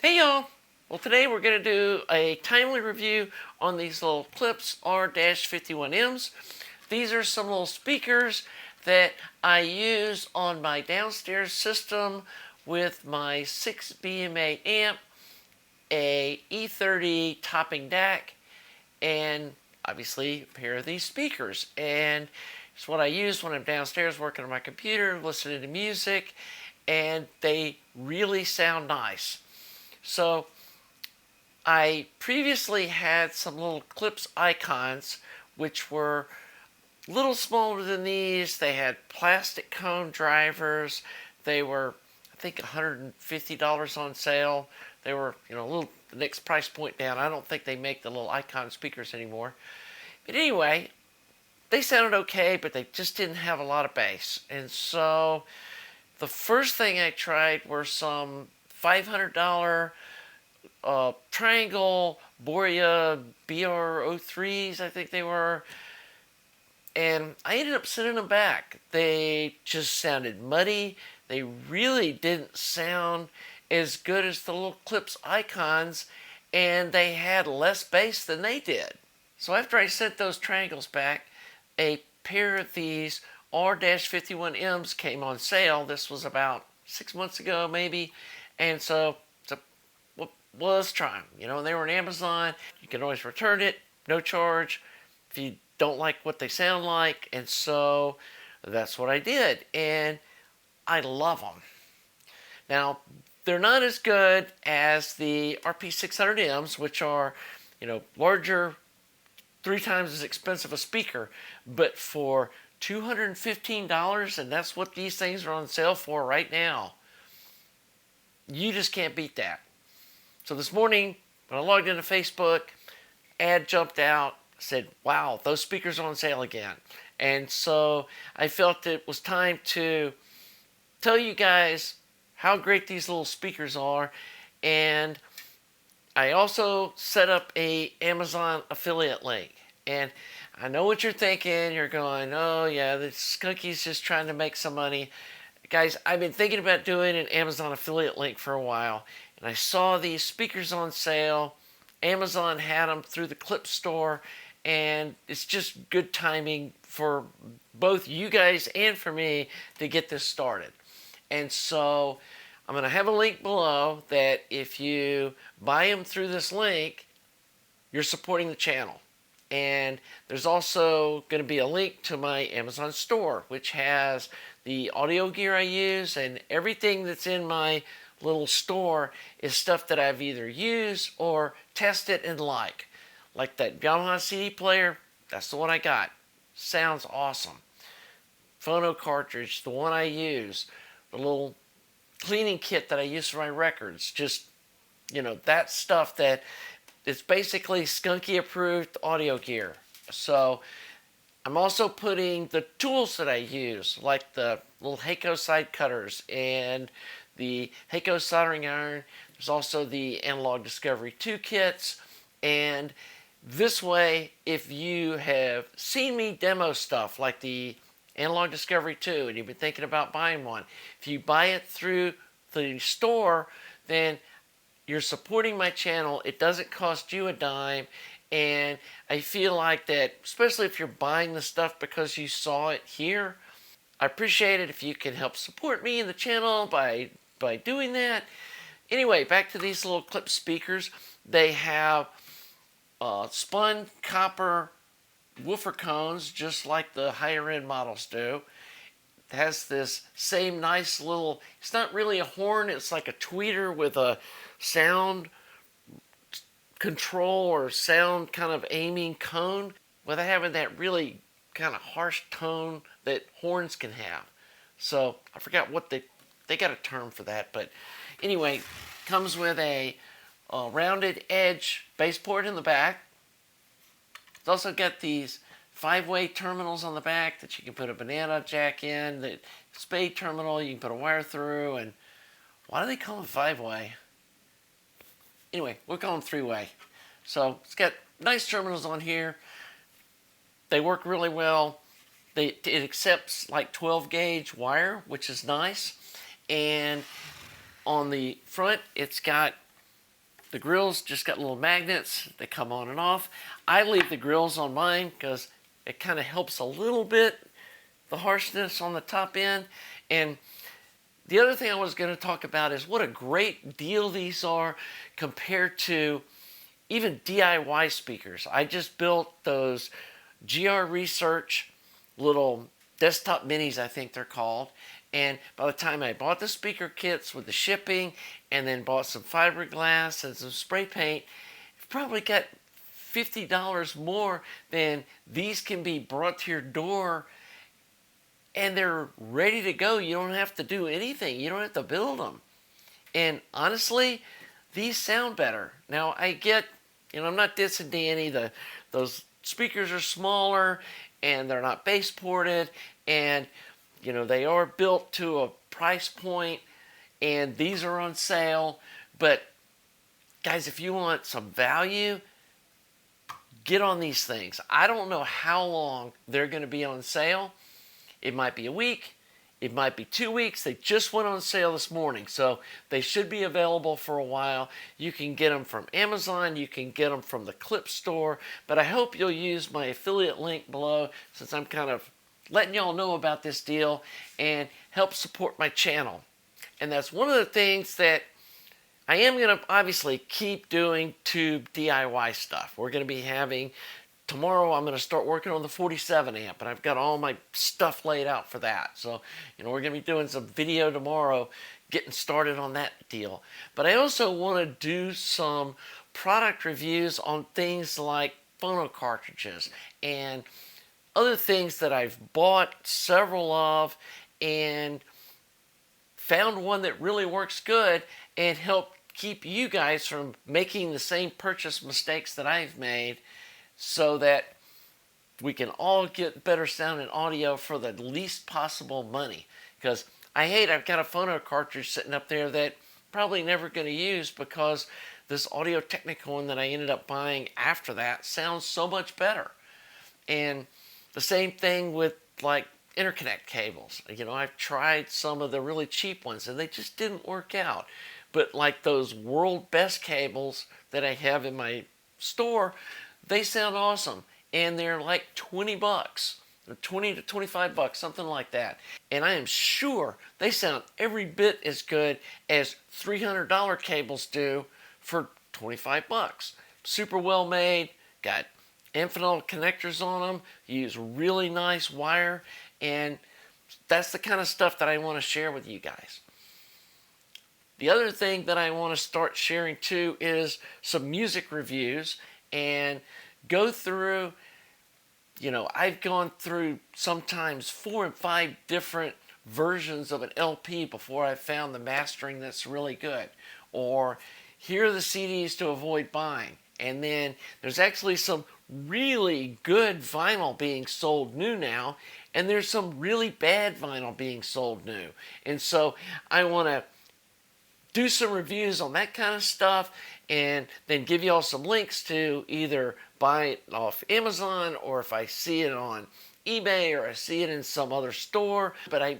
Hey y'all! Well, today we're going to do a timely review on these little Klipsch R-51Ms. These are some little speakers that I use on my downstairs system with my 6 BMA amp, a E30 topping DAC, and obviously a pair of these speakers. And it's what I use when I'm downstairs working on my computer, listening to music, and they really sound nice. So I previously had some little Klipsch icons which were a little smaller than these. They had plastic cone drivers. They were, I think, $150 on sale. They were, a little the next price point down. I don't think they make the little icon speakers anymore. But anyway, they sounded okay, but they just didn't have a lot of bass. And so the first thing I tried were some $500 Triangle Borea BR03s, I think they were. And I ended up sending them back. They just sounded muddy. They really didn't sound as good as the little Klipsch icons, and they had less bass than they did. So after I sent those triangles back, a pair of these R-51Ms came on sale. This was about 6 months ago, maybe. And so, well, let's try them. They were on Amazon. You can always return it, no charge, if you don't like what they sound like. And so that's what I did. And I love them. Now, they're not as good as the RP600Ms, which are, larger, 3 times as expensive a speaker, but for $215, and that's what these things are on sale for right now, you just can't beat that. So this morning, when I logged into Facebook, ad jumped out, said, wow, those speakers are on sale again. And so I felt it was time to tell you guys how great these little speakers are. And I also set up a Amazon affiliate link. And I know what you're thinking. You're going, oh yeah, this Skunky's just trying to make some money. Guys, I've been thinking about doing an Amazon affiliate link for a while. And I saw these speakers on sale. Amazon had them through the Klipsch store. And it's just good timing for both you guys and for me to get this started. And so I'm going to have a link below that if you buy them through this link, you're supporting the channel. And there's also going to be a link to my Amazon store, which has the audio gear I use, and everything that's in my little store is stuff that I've either used or tested and like. Like that Yamaha CD player, that's the one I got. Sounds awesome. Phono cartridge, the one I use. The little cleaning kit that I use for my records. Just, that stuff that it's basically Skunky approved audio gear. So I'm also putting the tools that I use, like the little Heiko side cutters and the Heiko soldering iron. There's also the Analog Discovery 2 kits. And this way, if you have seen me demo stuff like the Analog Discovery 2 and you've been thinking about buying one, if you buy it through the store, then you're supporting my channel. It doesn't cost you a dime. And I feel like that, especially if you're buying the stuff because you saw it here, I appreciate it if you can help support me and the channel by doing that. Anyway, back to these little Klipsch speakers. They have spun copper woofer cones, just like the higher end models do. It has this same nice little, it's not really a horn, it's like a tweeter with a sound control or sound kind of aiming cone without having that really kind of harsh tone that horns can have. So I forgot what they got a term for that, but anyway, comes with a rounded edge bass port in the back. It's also got these 5-way terminals on the back that you can put a banana jack in. The spade terminal you can put a wire through. And why do they call them 5-way? Anyway, we'll call them 3-way. So it's got nice terminals on here. They work really well. It accepts like 12 gauge wire, which is nice. And on the front, it's got The grills just got little magnets. They come on and off. I leave the grills on mine because it kind of helps a little bit, the harshness on the top end. And the other thing I was going to talk about is what a great deal these are compared to even DIY speakers. I just built those GR Research little desktop minis, I think they're called. And by the time I bought the speaker kits with the shipping and then bought some fiberglass and some spray paint, I've probably got $50 more than these can be brought to your door, and they're ready to go. You don't have to do anything. You don't have to build them. And honestly, these sound better. Now I get, I'm not dissing Danny. Those speakers are smaller and they're not bass ported, and they are built to a price point, and these are on sale. But guys, if you want some value, get on these things. I don't know how long they're going to be on sale. It might be a week. It might be 2 weeks. They just went on sale this morning, so they should be available for a while. You can get them from Amazon. You can get them from the Klipsch store. But I hope you'll use my affiliate link below, since I'm kind of letting y'all know about this deal and help support my channel. And that's one of the things that I am going to obviously keep doing tube DIY stuff. We're going to be having, tomorrow I'm going to start working on the 47 amp, and I've got all my stuff laid out for that. So, we're going to be doing some video tomorrow, getting started on that deal. But I also want to do some product reviews on things like phono cartridges and other things that I've bought several of and found one that really works good and help keep you guys from making the same purchase mistakes that I've made, so that we can all get better sound and audio for the least possible money. Because I've got a phono cartridge sitting up there that probably never going to use, because this Audio-Technica one that I ended up buying after that sounds so much better. And the same thing with like interconnect cables. I've tried some of the really cheap ones and they just didn't work out. But like those world best cables that I have in my store, they sound awesome, and they're like $20, 20 to 25 bucks, something like that. And I am sure they sound every bit as good as $300 cables do for 25 bucks. Super well made, got infinite connectors on them, use really nice wire, and that's the kind of stuff that I want to share with you guys. The other thing that I want to start sharing too is some music reviews, and go through, I've gone through sometimes 4 and 5 different versions of an LP before I found the mastering that's really good. Or here are the CDs to avoid buying. And then there's actually some really good vinyl being sold new now, and there's some really bad vinyl being sold new. And so I want to do some reviews on that kind of stuff, and then give you all some links to either buy it off Amazon, or if I see it on eBay or I see it in some other store. But I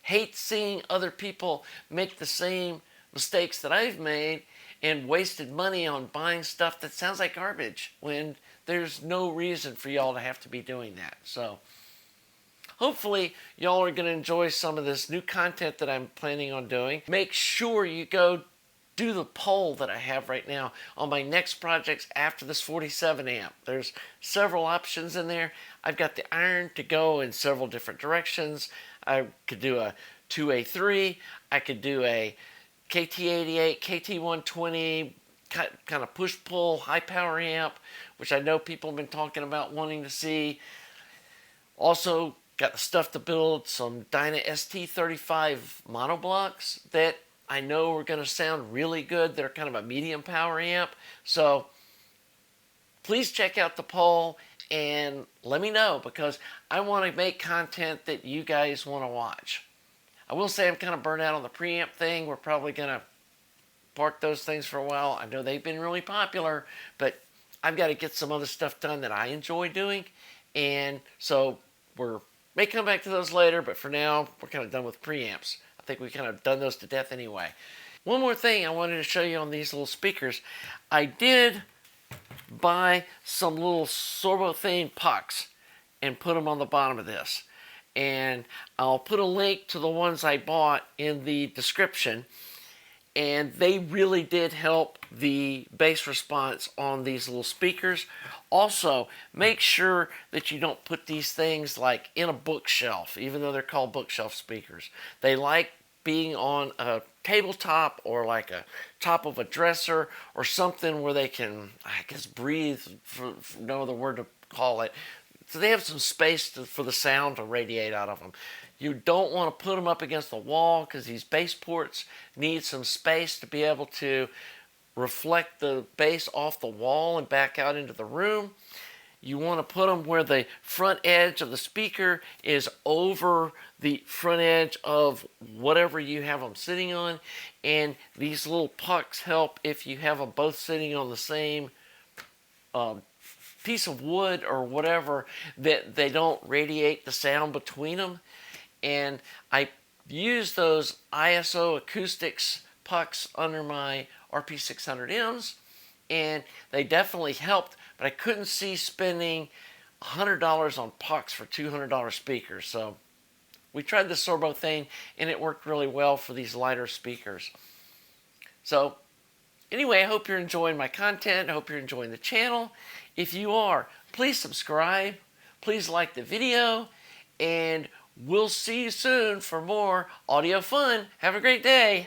hate seeing other people make the same mistakes that I've made and wasted money on buying stuff that sounds like garbage when there's no reason for y'all to have to be doing that. So hopefully y'all are going to enjoy some of this new content that I'm planning on doing. Make sure you go do the poll that I have right now on my next projects after this 47 amp. There's several options in there. I've got the iron to go in several different directions. I could do a 2A3. I could do a KT88, KT120, kind of push-pull, high-power amp, which I know people have been talking about wanting to see. Also, got the stuff to build some Dyna ST35 monoblocks that I know are going to sound really good. They're kind of a medium power amp. So please check out the poll and let me know, because I want to make content that you guys want to watch. I will say I'm kind of burnt out on the preamp thing. We're probably going to park those things for a while. I know they've been really popular, but I've got to get some other stuff done that I enjoy doing. And so may come back to those later, but for now, we're kind of done with preamps. I think we've kind of done those to death anyway. one more thing I wanted to show you on these little speakers. I did buy some little sorbothane pucks and put them on the bottom of this. And I'll put a link to the ones I bought in the description. And they really did help the bass response on these little speakers. Also, make sure that you don't put these things like in a bookshelf, even though they're called bookshelf speakers. They like being on a tabletop or like a top of a dresser or something where they can, I guess, breathe, for no other word to call it. So they have some space for the sound to radiate out of them. You don't want to put them up against the wall because these bass ports need some space to be able to reflect the bass off the wall and back out into the room. You want to put them where the front edge of the speaker is over the front edge of whatever you have them sitting on. And these little pucks help if you have them both sitting on the same piece of wood or whatever, that they don't radiate the sound between them. And I use those ISO acoustics pucks under my RP600Ms, and they definitely helped, but I couldn't see spending $100 on pucks for $200 speakers. So we tried the sorbothane, and it worked really well for these lighter speakers. So anyway, I hope you're enjoying my content. I hope you're enjoying the channel. If you are, please subscribe. Please like the video, and we'll see you soon for more audio fun. Have a great day.